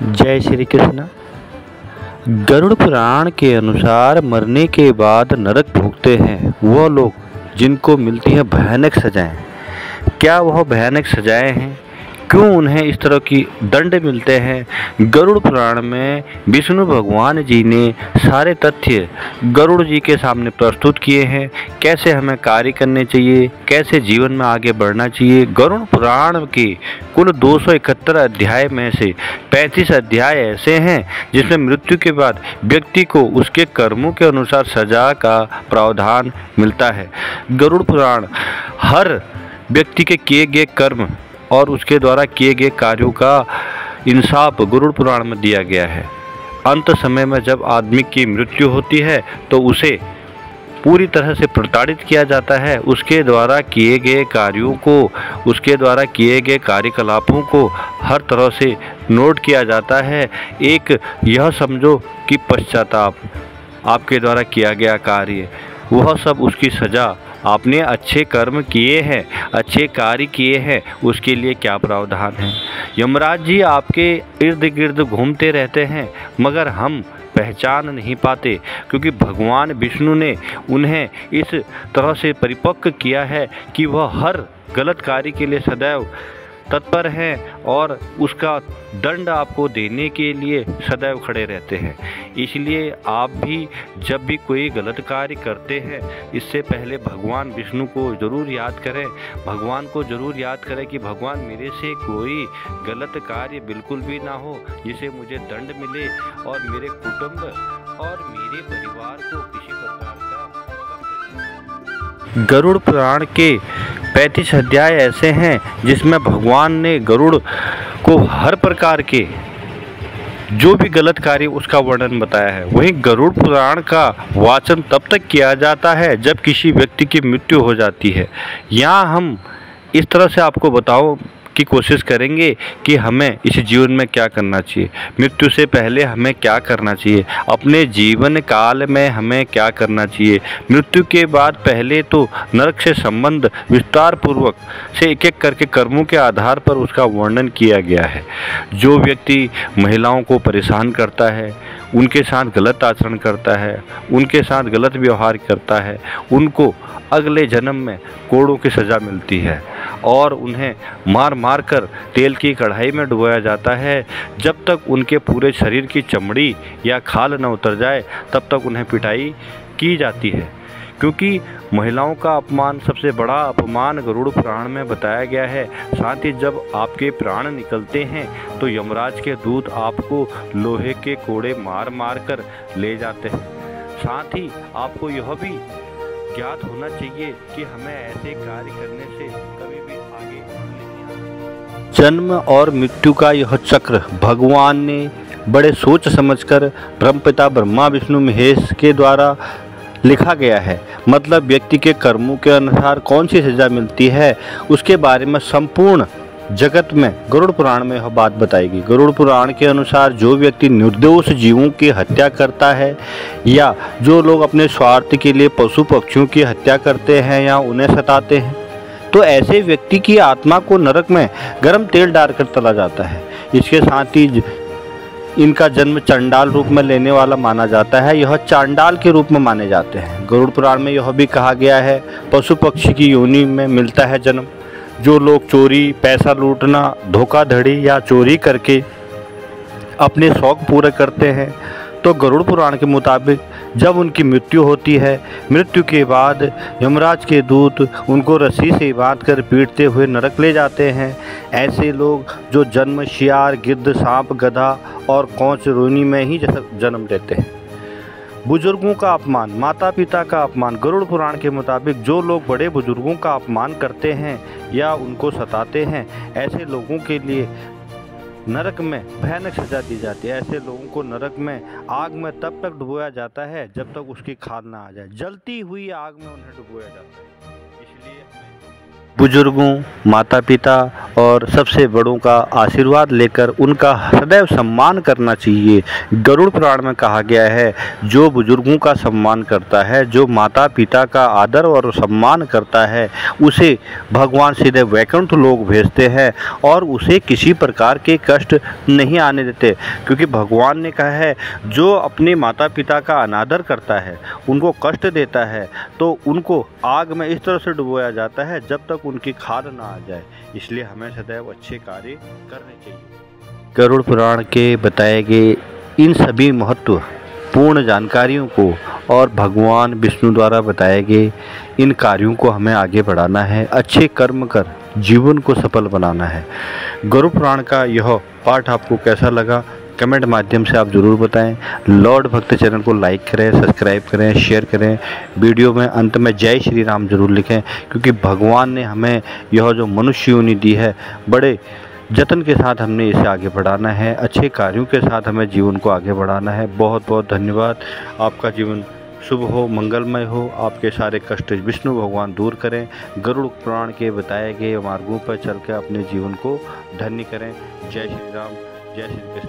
जय श्री कृष्ण। गरुड़ पुराण के अनुसार मरने के बाद नरक भोगते हैं वह लोग जिनको मिलती है भयानक सजाएं। क्या वह भयानक सजाएं हैं? क्यों उन्हें इस तरह की दंड मिलते हैं? गरुड़ पुराण में विष्णु भगवान जी ने सारे तथ्य गरुड़ जी के सामने प्रस्तुत किए हैं। कैसे हमें कार्य करने चाहिए, कैसे जीवन में आगे बढ़ना चाहिए। गरुड़ पुराण के कुल 271 अध्याय में से 35 अध्याय ऐसे हैं जिसमें मृत्यु के बाद व्यक्ति को उसके कर्मों के अनुसार सजा का प्रावधान मिलता है। गरुड़ पुराण हर व्यक्ति के किए गए कर्म और उसके द्वारा किए गए कार्यों का इंसाफ गरुड़ पुराण में दिया गया है। अंत समय में जब आदमी की मृत्यु होती है तो उसे पूरी तरह से प्रताड़ित किया जाता है। उसके द्वारा किए गए कार्यों को, उसके द्वारा किए गए कार्यकलापों को हर तरह से नोट किया जाता है। एक यह समझो कि पश्चाताप, आपके द्वारा किया गया कार्य, वह सब उसकी सजा, आपने अच्छे कर्म किए हैं, अच्छे कार्य किए हैं, उसके लिए क्या प्रावधान है। यमराज जी आपके इर्द गिर्द घूमते रहते हैं मगर हम पहचान नहीं पाते, क्योंकि भगवान विष्णु ने उन्हें इस तरह से परिपक्व किया है कि वह हर गलत कार्य के लिए सदैव तत्पर हैं और उसका दंड आपको देने के लिए सदैव खड़े रहते हैं। इसलिए आप भी जब भी कोई गलत कार्य करते हैं, इससे पहले भगवान विष्णु को ज़रूर याद करें। भगवान को ज़रूर याद करें कि भगवान मेरे से कोई गलत कार्य बिल्कुल भी ना हो जिसे मुझे दंड मिले और मेरे कुटुंब और मेरे परिवार को किसी प्रकार का। गरुड़ पुराण के 35 अध्याय ऐसे हैं जिसमें भगवान ने गरुड़ को हर प्रकार के जो भी गलत कार्य उसका वर्णन बताया है। वहीं गरुड़ पुराण का वाचन तब तक किया जाता है जब किसी व्यक्ति की मृत्यु हो जाती है। यहाँ हम इस तरह से आपको बताओ की कोशिश करेंगे कि हमें इस जीवन में क्या करना चाहिए, मृत्यु से पहले हमें क्या करना चाहिए, अपने जीवन काल में हमें क्या करना चाहिए। मृत्यु के बाद पहले तो नरक से संबंध विस्तार पूर्वक से एक एक करके कर्मों के आधार पर उसका वर्णन किया गया है। जो व्यक्ति महिलाओं को परेशान करता है, उनके साथ गलत आचरण करता है, उनके साथ गलत व्यवहार करता है, उनको अगले जन्म में कोड़ों की सज़ा मिलती है और उन्हें मार मार कर तेल की कढ़ाई में डुबोया जाता है। जब तक उनके पूरे शरीर की चमड़ी या खाल न उतर जाए तब तक उन्हें पिटाई की जाती है, क्योंकि महिलाओं का अपमान सबसे बड़ा अपमान गरुड़ पुराण में बताया गया है। साथ ही जब आपके प्राण निकलते हैं तो यमराज के दूत आपको लोहे के कोड़े मार मार कर ले जाते हैं। साथ ही आपको यह भी ज्ञात होना चाहिए कि हमें ऐसे कार्य करने से कभी भी आगे नहीं। जन्म और मृत्यु का यह चक्र भगवान ने बड़े सोच समझकर ब्रह्मपिता ब्रह्मा विष्णु महेश के द्वारा लिखा गया है। मतलब व्यक्ति के कर्मों के अनुसार कौन सी सजा मिलती है उसके बारे में संपूर्ण जगत में गरुड़ पुराण में यह बात बताएगी। गरुड़ पुराण के अनुसार जो व्यक्ति निर्दोष जीवों की हत्या करता है या जो लोग अपने स्वार्थ के लिए पशु पक्षियों की हत्या करते हैं या उन्हें सताते हैं, तो ऐसे व्यक्ति की आत्मा को नरक में गर्म तेल डालकर तला जाता है। इसके साथ ही इनका जन्म चंडाल रूप में लेने वाला माना जाता है। यह चांडाल के रूप में माने जाते हैं। गरुड़ पुराण में यह भी कहा गया है पशु पक्षी की योनि में मिलता है जन्म। जो लोग चोरी, पैसा लूटना, धोखाधड़ी या चोरी करके अपने शौक पूरे करते हैं, तो गरुड़ पुराण के मुताबिक जब उनकी मृत्यु होती है, मृत्यु के बाद यमराज के दूत उनको रस्सी से बांधकर पीटते हुए नरक ले जाते हैं। ऐसे लोग जो जन्म शियार, गिद्ध, सांप, गधा और कौच रोनी में ही जन्म लेते हैं। बुजुर्गों का अपमान, माता पिता का अपमान, गरुड़ पुराण के मुताबिक जो लोग बड़े बुजुर्गों का अपमान करते हैं या उनको सताते हैं, ऐसे लोगों के लिए नरक में भयानक सजा दी जाती है। ऐसे लोगों को नरक में आग में तब तक डुबोया जाता है जब तक उसकी खाल ना आ जाए। जलती हुई आग में उन्हें डुबोया जाता है। इसलिए बुजुर्गों, माता पिता और सबसे बड़ों का आशीर्वाद लेकर उनका सदैव सम्मान करना चाहिए। गरुड़ पुराण में कहा गया है, जो बुजुर्गों का सम्मान करता है, जो माता पिता का आदर और सम्मान करता है, उसे भगवान सीधे वैकुंठ लोक भेजते हैं और उसे किसी प्रकार के कष्ट नहीं आने देते। क्योंकि भगवान ने कहा है, जो अपने माता पिता का अनादर करता है, उनको कष्ट देता है, तो उनको आग में इस तरह से डुबोया जाता है जब तक उनकी खाद ना आ जाए। इसलिए हमें सदैव अच्छे कार्य करने चाहिए। गरुड़ पुराण के बताए गए इन सभी महत्वपूर्ण जानकारियों को और भगवान विष्णु द्वारा बताए गए इन कार्यों को हमें आगे बढ़ाना है, अच्छे कर्म कर जीवन को सफल बनाना है। गरुड़ पुराण का यह पाठ आपको कैसा लगा, कमेंट माध्यम से आप ज़रूर बताएं। लॉर्ड भक्त चैनल को लाइक करें, सब्सक्राइब करें, शेयर करें। वीडियो में अंत में जय श्री राम जरूर लिखें, क्योंकि भगवान ने हमें यह जो मनुष्य योनि दी है, बड़े जतन के साथ हमने इसे आगे बढ़ाना है, अच्छे कार्यों के साथ हमें जीवन को आगे बढ़ाना है। बहुत बहुत धन्यवाद। आपका जीवन शुभ हो, मंगलमय हो, आपके सारे कष्ट विष्णु भगवान दूर करें। गरुड़ पुराण के बताए गए मार्गों पर चल कर अपने जीवन को धन्य करें। जय श्री राम, जय श्री कृष्ण।